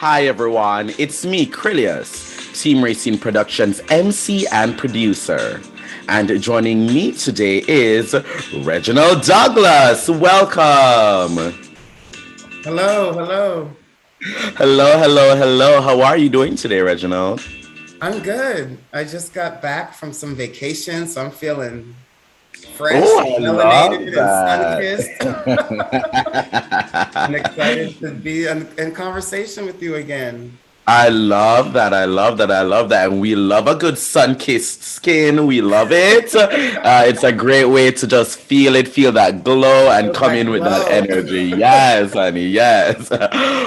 Hi everyone, it's me, Krylios, Team Racing Productions MC and producer. And joining me today is Reginald Douglas. Welcome. Hello, hello. Hello. How are you doing today, Reginald? I'm good. I just got back from some vacation, so I'm feeling fresh, Oh, I love melanated, and sun-kissed, and that. excited to be in conversation with you again. I love that. I love that. I love that. And we love a good sun-kissed skin. We love it. It's a great way to just feel that glow and Feel come that in with that glow. energy. Yes, honey. Yes.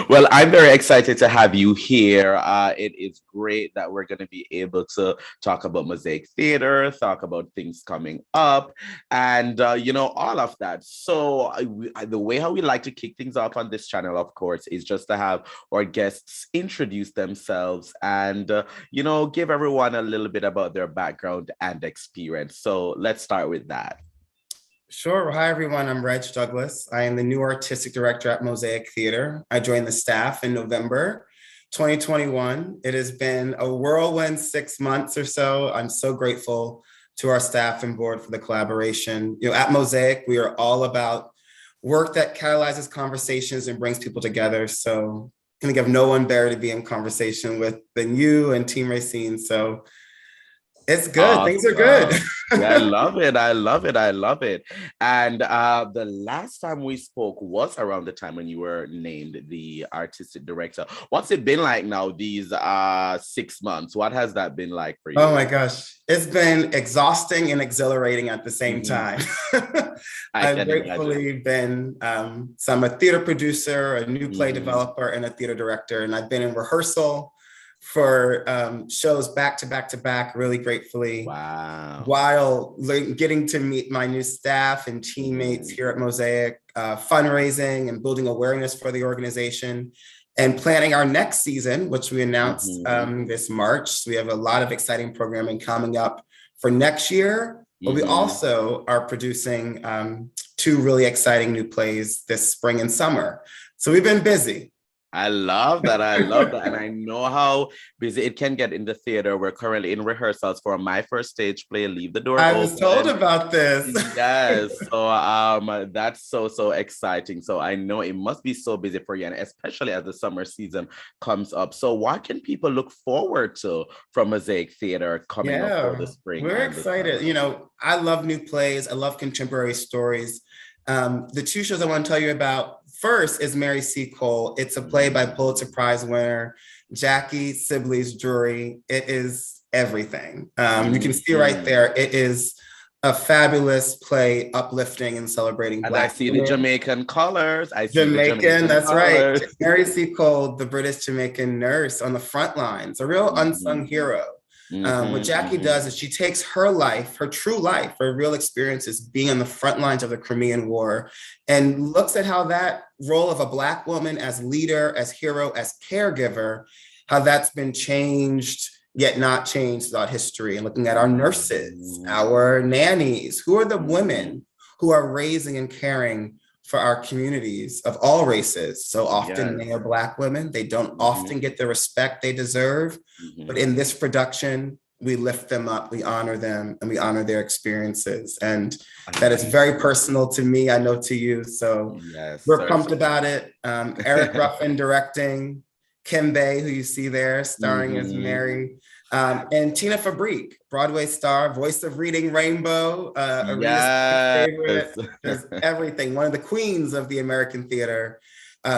Well, I'm very excited to have you here. It is great that we're going to be able to talk about Mosaic Theater, talk about things coming up, and all of that. So, the way how we like to kick things off on this channel, of course, is just to have our guests introduce themselves and give everyone a little bit about their background and experience. So let's start with that. Sure. Hi, everyone. I'm Reg Douglas. I am the new artistic director at Mosaic Theater. I joined the staff in November 2021. It has been a whirlwind 6 months or so. I'm so grateful to our staff and board for the collaboration. At Mosaic, we are all about work that catalyzes conversations and brings people together. So I think of no one better to be in conversation with than you and Team Racine. So it's good. Things are good. Awesome. Yeah, I love it. I love it. I love it. And the last time we spoke was around the time when you were named the artistic director. What's it been like now, these 6 months? What has that been like for Oh you? my gosh. It's been exhausting and exhilarating at the same Mhm. time. I I've can imagine. gratefully been, so I'm a theater producer, a new play Mhm. developer, and a theater director. And I've been in rehearsal for shows back to back to back, really gratefully, Wow. while getting to meet my new staff and teammates Mhm. here at Mosaic, fundraising and building awareness for the organization, and planning our next season, which we announced Mhm. this March. So we have a lot of exciting programming coming up for next year, but we Mhm. also are producing two really exciting new plays this spring and summer. So we've been busy. I love that. I love that. And I know how busy it can get in the theater. We're currently in rehearsals for my first stage play, Leave the Door I was told Open. about this. Yes. So that's so exciting. So I know it must be so busy for you, and especially as the summer season comes up. So what can people look forward to from Mosaic Theater coming up for the Yeah, spring we're and the excited. summer? I love new plays. I love contemporary stories. The two shows I want to tell you about first is Mary C. Cole. It's a play by Pulitzer Mm, Prize winner Jackie Sibley's Drury. It is everything. You can see right mhm. there. It is a fabulous play, uplifting and celebrating And I Black see the women. Jamaican colors. I see the Jamaican, Jamaican that's right. colors. Mary C. Cole, the British Jamaican nurse on the front lines, a real unsung Mhm. hero. What Mhm. Jackie does Mhm. is she takes her life, her true life, her real experiences being on the front lines of the Crimean War, and looks at how that role of a Black woman as leader, as hero, as caregiver, how that's been changed, yet not changed throughout history, and looking at our nurses, Mhm. our nannies, who are the Mhm. women who are raising and caring for our communities of all races. So often they Yes. are Black women. They don't Mhm. often get the respect they deserve. But Mhm. in this production, we lift them up, we honor them, and we honor their experiences. And that is very Amazing. personal to me, I know to you. So Yes, we're pumped certainly. about it. Eric Ruffin directing, Kim Bay, who you see there, starring as Mhm. Mary, and Tina Fabrique, Broadway star, voice of Reading Rainbow, Arena's Yes. favorite, does everything. One of the queens of the American theater,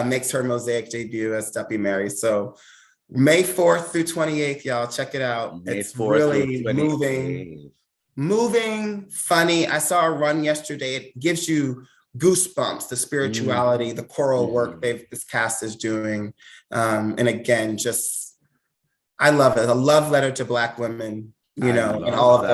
makes her Mosaic debut as Duppy Mary. So May 4th through 28th, y'all, check it out. May It's 4th through really moving, 28th. funny. I saw a run yesterday. It gives you goosebumps, the Mhm. spirituality, the choral work Mhm. this cast is doing. And again, just, I love it. A love letter to Black women, I and love all of the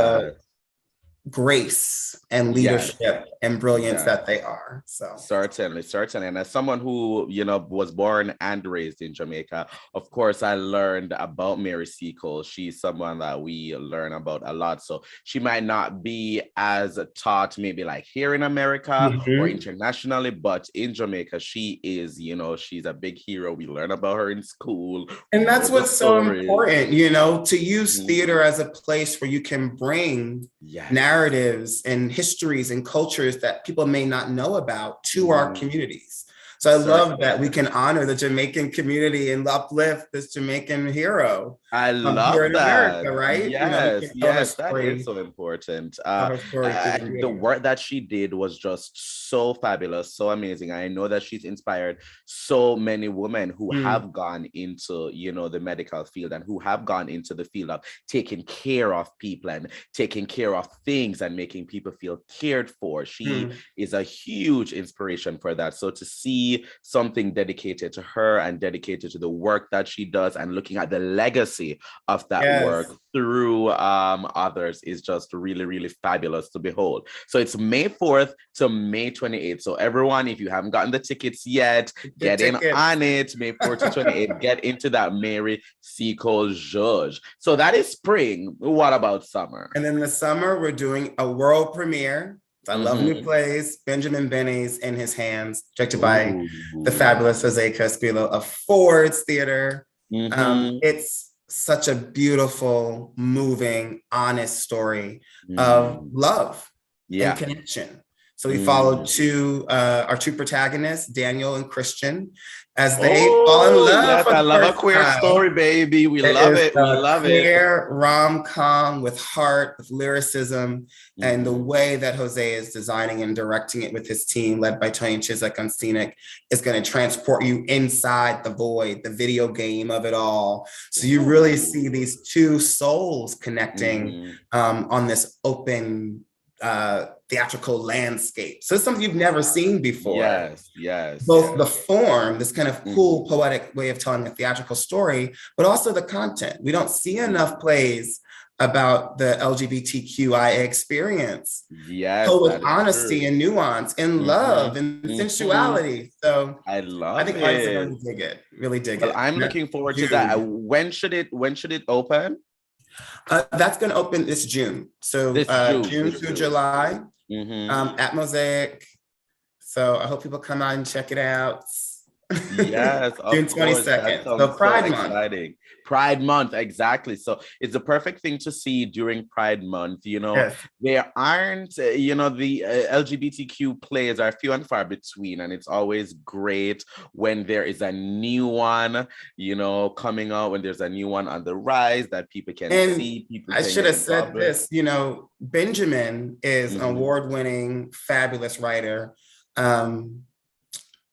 that. grace and Yes. leadership and brilliance Yes. that they are. So Certainly, certainly. And as someone who, was born and raised in Jamaica, of course, I learned about Mary Seacole. She's someone that we learn about a lot. So she might not be as taught maybe like here in America or Mhm. internationally, but in Jamaica, she is, she's a big hero. We learn about her in school. And We know that's the what's so stories. important, to use Mhm. theater as a place where you can bring Yes. narratives and histories and cultures that people may not know about to our Mhm. communities. So I love that we Certainly. can honor the Jamaican community and uplift this Jamaican hero I here love in that. America, right? We Yes, can tell yes, that is so important. tell her story through the The theater. work that she did was just so fabulous, so amazing. I know that she's inspired so many women who Mm, have gone into, the medical field and who have gone into the field of taking care of people and taking care of things and making people feel cared for. She mm. is a huge inspiration for that. So to see something dedicated to her and dedicated to the work that she does and looking at the legacy of that work Yes. through others is just really, really fabulous to behold. So it's May 4th to May 28th. So everyone, if you haven't gotten the tickets yet, Get get in tickets. on it. May 4th to 28th. Get into that Mary Seacole Judge. So that is spring. What about summer? And in the summer, we're doing a world premiere. I love new Mm-hmm. plays. Benjamin Benny's In His Hands, directed by the Ooh. fabulous Jose Crespilo of Ford's Theater. Mm-hmm. It's such a beautiful, moving, honest story of Mm. love and Yeah. connection. So we followed Mm. our two protagonists, Daniel and Christian, as they fall in Oh, love yes. for I the love a first queer time. story, baby. We It love is it. We a love it. queer rom-com with heart, with lyricism, and the Mm-hmm. way that Jose is designing and directing it with his team, led by Tony Chizik on Scenic, is going to transport you inside the void, the video game of it all. So you really see Ooh. these two souls connecting Mm-hmm. on this open theatrical landscape. So it's something you've never seen before, Yes, yes, both the yes. form, this kind of Mm-hmm. cool poetic way of telling a theatrical story, but also the content. We don't see enough plays about the LGBTQIA experience, Yes, told with that is honesty true. and nuance and Mm-hmm. love and Mm-hmm. sensuality. So I I love think artists are it. going to dig it, really dig Well, it. I'm And that's looking forward to that. June. When should it open? That's going to open this June. So This June. June This through June. July Mm-hmm. at Mosaic. So I hope people come out and check it out. Yes, June of course. That 22nd. So sounds so Pride Month. exciting. Pride Month, exactly. So it's the perfect thing to see during Pride Month. Yes. There aren't, the LGBTQ plays are few and far between, and it's always great when there is a new one, coming out, when there's a new one on the rise that people can And see, people I can should get have involved said with. this, Benjamin is an Mhm. award-winning, fabulous writer. Um,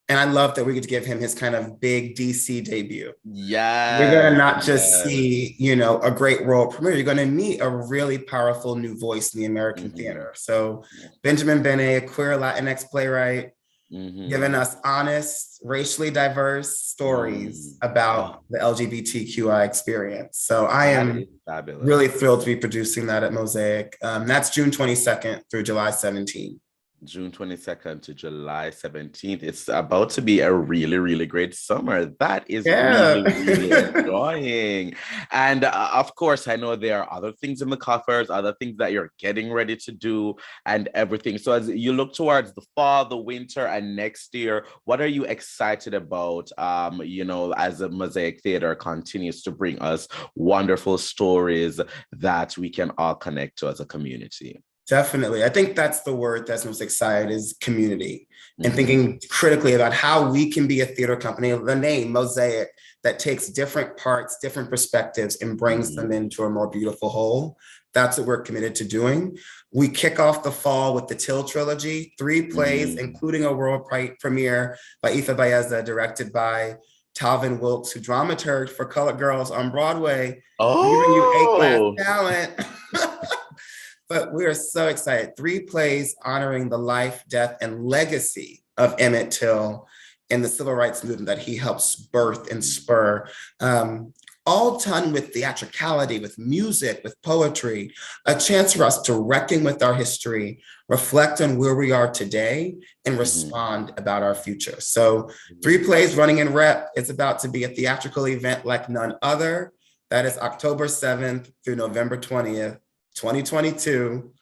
and I love that we get to give him his kind of big DC debut. You're going to Yes, not just yes. see, a great world premiere. You're going to meet a really powerful new voice in the American Mhm. theater. So Benjamin Benet, a queer Latinx playwright, giving Mhm. us honest, racially diverse stories Mm. about Oh, the LGBTQI experience. So I that am is fabulous. really thrilled to be producing that at Mosaic. That's June 22nd through July 17th. June 22nd to July 17th. It's about to be a really, really great summer. That is Yeah. really, really enjoying. And of course, I know there are other things in the coffers, other things that you're getting ready to do and everything. So as you look towards the fall, the winter, and next year, what are you excited about, as a Mosaic Theater continues to bring us wonderful stories that we can all connect to as a community? Definitely. I think that's the word that's most excited is community and Mm-hmm. thinking critically about how we can be a theater company, the name Mosaic, that takes different parts, different perspectives and brings them Mm-hmm. into a more beautiful whole. That's what we're committed to doing. We kick off the fall with the Till trilogy, 3 plays, Mm-hmm. including a world premiere by Ifa Baeza, directed by Talvin Wilkes, who dramaturged for Colored Girls on Broadway, giving you A-class Oh, talent. But we are so excited. 3 plays honoring the life, death, and legacy of Emmett Till and the civil rights movement that he helped birth and spur. Um, all done with theatricality, with music, with poetry, a chance for us to reckon with our history, reflect on where we are today, and respond about our future. So 3 plays running in rep. It's about to be a theatrical event like none other. That is October 7th through November 20th, 2022.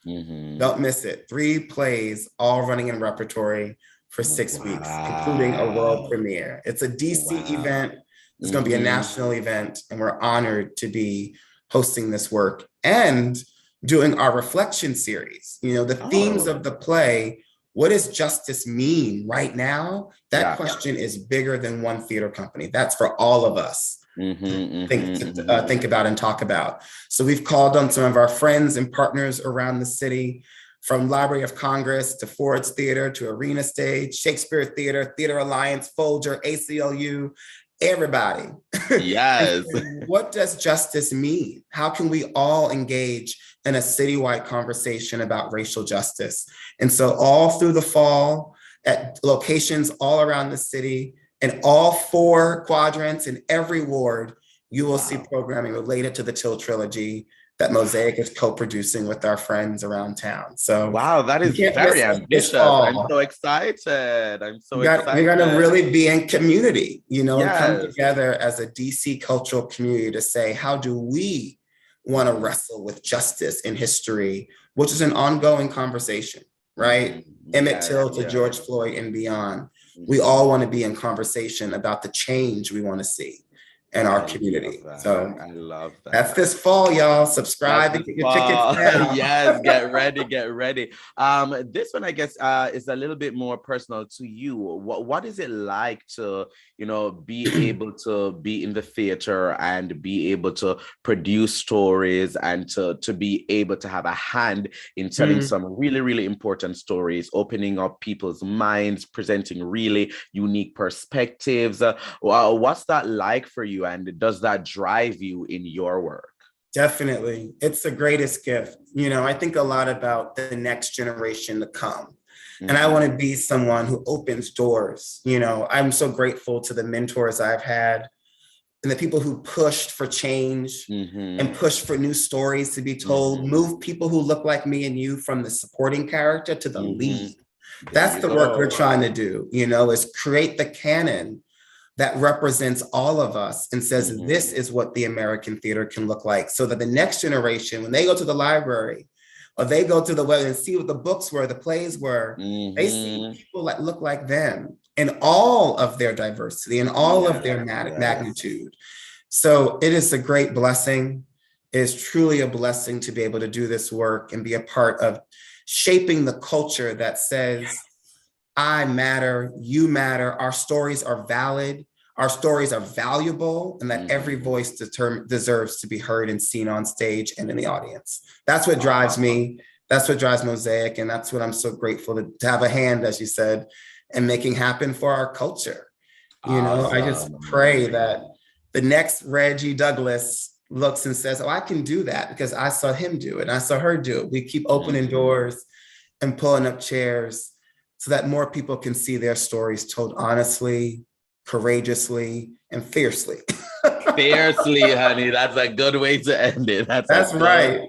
Don't miss it. 3 plays, all running in repertory for 6 weeks, including a world premiere. It's a DC event. It's going to be a national event, and we're honored to be hosting this work and doing our reflection series. You know, the themes of the play, what does justice mean right now? That question is bigger than one theater company. That's for all of us. Think about and talk about. So we've called on some of our friends and partners around the city, from Library of Congress to Ford's Theater to Arena Stage, Shakespeare Theater, Theater Alliance, Folger, ACLU, everybody. Yes. What does justice mean? How can we all engage in a citywide conversation about racial justice? And so all through the fall, at locations all around the city, in all 4 quadrants in every ward, you will see programming related to the Till Trilogy that Mosaic is co-producing with our friends around town. So wow, that is very ambitious. I'm so excited. We're going to really be in community, you know, and come together as a DC cultural community to say, how do we want to wrestle with justice in history, which is an ongoing conversation, right? Emmett Till to George Floyd and beyond. We all want to be in conversation about the change we want to see in our community. So I love that. That's this fall, y'all. Subscribe and get your tickets now. Yes, get ready. This one, I guess, is a little bit more personal to you. What is it like to, you know, be able to be in the theater and be able to produce stories and to be able to have a hand in telling some really, really important stories, opening up people's minds, presenting really unique perspectives. What's that like for you? And does that drive you in your work? Definitely. It's the greatest gift. You know, I think a lot about the next generation to come. And I want to be someone who opens doors. You know, I'm so grateful to the mentors I've had and the people who pushed for change and pushed for new stories to be told, move people who look like me and you from the supporting character to the lead. That's the work we're trying to do, you know, is create the canon that represents all of us and says, this is what the American theater can look like, so that the next generation, when they go to the library or they go to the web and see what the books were, the plays were, they see people that look like them in all of their diversity and all of their magnitude. So it is a great blessing. It is truly a blessing to be able to do this work and be a part of shaping the culture that says, I matter, you matter, our stories are valid, our stories are valuable, and that every voice deserves to be heard and seen on stage and in the audience. That's what drives me. That's what drives Mosaic. And that's what I'm so grateful to have a hand, as you said, in making happen for our culture. You know, I just pray that the next Reg Douglas looks and says, oh, I can do that because I saw him do it and I saw her do it. We keep opening doors and pulling up chairs so that more people can see their stories told honestly, courageously, and fiercely. Fiercely, honey. That's a good way to end it. That's right.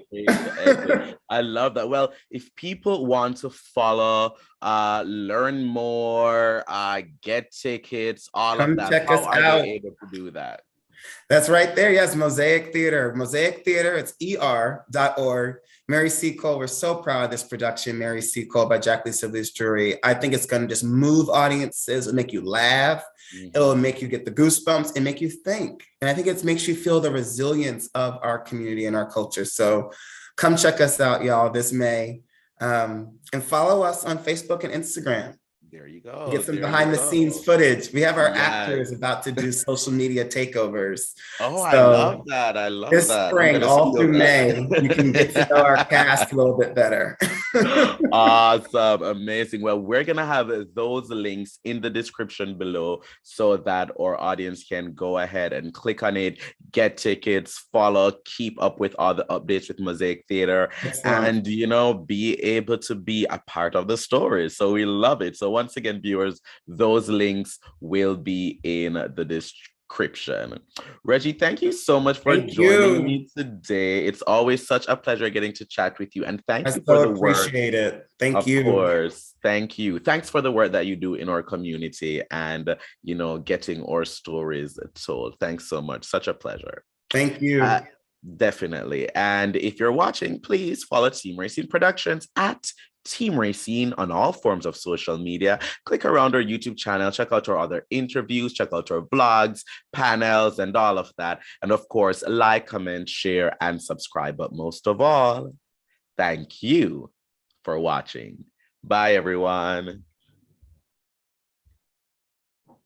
I love that. Well, if people want to follow, learn more, get tickets, all of that, how are they able to do that? That's right there. Yes, Mosaic Theater. Mosaic Theater, it's er.org. Mary C. Cole, we're so proud of this production, Mary C. Cole by Jacqueline Sibley's Jury. I think it's going to just move audiences and make you laugh. It'll make you get the goosebumps and make you think. And I think it makes you feel the resilience of our community and our culture. So come check us out, y'all, this May. And follow us on Facebook and Instagram. There you go. Get some behind the scenes footage. We have our actors about to do social media takeovers. Oh, so I love that. I love this that. This spring, all through May, you can get to know our cast a little bit better. Awesome. Amazing. Well, we're going to have those links in the description below so that our audience can go ahead and click on it, get tickets, follow, keep up with all the updates with Mosaic Theater, and, you know, be able to be a part of the story. So we love it. So once again, viewers, those links will be in the subscription. Reggie, thank you so much for Thank joining you. me today. It's always such a pleasure getting to chat with you. And I thank you for so the work. appreciate it. Thank Of you. course. Thank you. Thanks for the work that you do in our community and, getting our stories told. Thanks so much. Such a pleasure. Thank you. Uh, Definitely. And if you're watching, please follow Team Racine Productions at Team Racine on all forms of social media. Click around our YouTube channel, check out our other interviews, check out our blogs, panels, and all of that. And of course, like, comment, share, and subscribe. But most of all, thank you for watching. Bye, everyone.